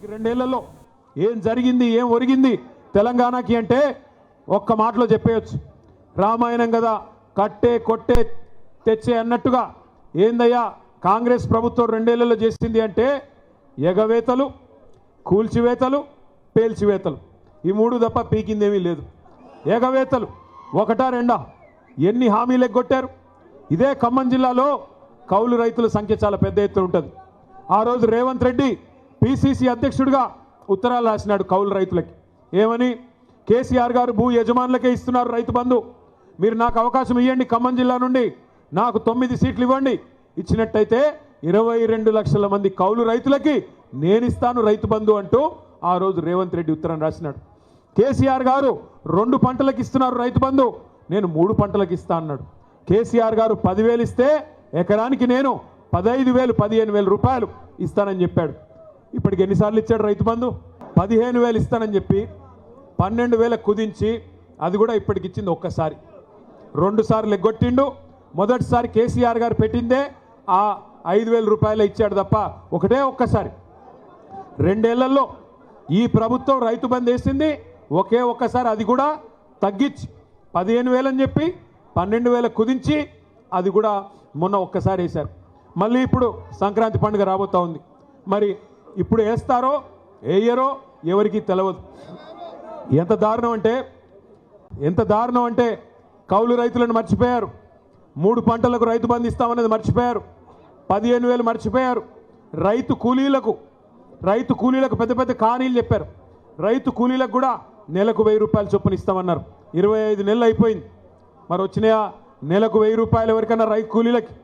రెండేళ్లలో ఏం జరిగింది ఏం ఒరిగింది తెలంగాణకి అంటే ఒక్క మాటలో చెప్పేయచ్చు. రామాయణం కదా కట్టే కొట్టే తెచ్చే అన్నట్టుగా ఏందయ్యా కాంగ్రెస్ ప్రభుత్వం రెండేళ్లలో చేసింది అంటే ఎగవేతలు, కూల్చివేతలు, పేల్చివేతలు, ఈ మూడు తప్ప పీకిందేమీ లేదు. ఎగవేతలు ఒకటా రెండా, ఎన్ని హామీలు ఎగ్గొట్టారు. ఇదే ఖమ్మం జిల్లాలో కౌలు రైతుల సంఖ్య చాలా పెద్ద ఎత్తున ఉంటుంది. ఆ రోజు రేవంత్ రెడ్డి పిసిసి అధ్యక్షుడిగా ఉత్తరాలు రాసినాడు కౌలు రైతులకి. ఏమని? కేసీఆర్ గారు భూ యజమానులకే ఇస్తున్నారు రైతు బంధు, మీరు నాకు అవకాశం ఇవ్వండి, ఖమ్మం జిల్లా నుండి నాకు 9 సీట్లు ఇవ్వండి, ఇచ్చినట్టయితే 22 లక్షల మంది కౌలు రైతులకి నేను ఇస్తాను రైతు బంధు అంటూ ఆ రోజు రేవంత్ రెడ్డి ఉత్తరం రాసినాడు. కేసీఆర్ గారు 2 పంటలకు ఇస్తున్నారు రైతు బంధు, నేను 3 పంటలకు ఇస్తా అన్నాడు. కేసీఆర్ గారు 10,000 ఇస్తే ఎకరానికి నేను 15,000 15,000 రూపాయలు ఇస్తానని చెప్పాడు. ఇప్పటికి ఎన్నిసార్లు ఇచ్చాడు రైతు బంధు? 15,000 ఇస్తానని చెప్పి 12,000 కుదించి అది కూడా ఇప్పటికి ఇచ్చింది ఒక్కసారి. 2 సార్లు ఎగ్గొట్టిండు. మొదటిసారి కేసీఆర్ గారు పెట్టిందే ఆ 5,000 రూపాయలు ఇచ్చాడు తప్ప ఒక్కసారి. రెండేళ్లలో ఈ ప్రభుత్వం రైతు బంధు వేసింది ఒక్కసారి, అది కూడా తగ్గించి 15,000 అని చెప్పి 12,000 కుదించి అది కూడా మొన్న ఒక్కసారి వేశారు. మళ్ళీ ఇప్పుడు సంక్రాంతి పండుగ రాబోతూ ఉంది. మరి ఇప్పుడు వేస్తారో వేయరో ఎవరికి తెలియదు. ఎంత దారుణం అంటే కౌలు రైతులను మర్చిపోయారు. 3 పంటలకు రైతు బంధు ఇస్తామనేది మర్చిపోయారు. 15,000 మర్చిపోయారు. రైతు కూలీలకు పెద్ద పెద్ద కానీలు చెప్పారు. రైతు కూలీలకు కూడా నెలకు 1,000 రూపాయలు చొప్పున ఇస్తామన్నారు. 25 నెలలు అయిపోయింది. మరి వచ్చినాయా నెలకు 1,000 రూపాయలు ఎవరికన్నా రైతు కూలీలకి?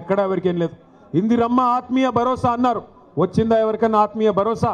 ఎక్కడా ఎవరికేం లేదు. ఇందిరమ్మ ఆత్మీయ భరోసా అన్నారు, వచ్చిందా ఎవరికన్నా ఆత్మీయ భరోసా?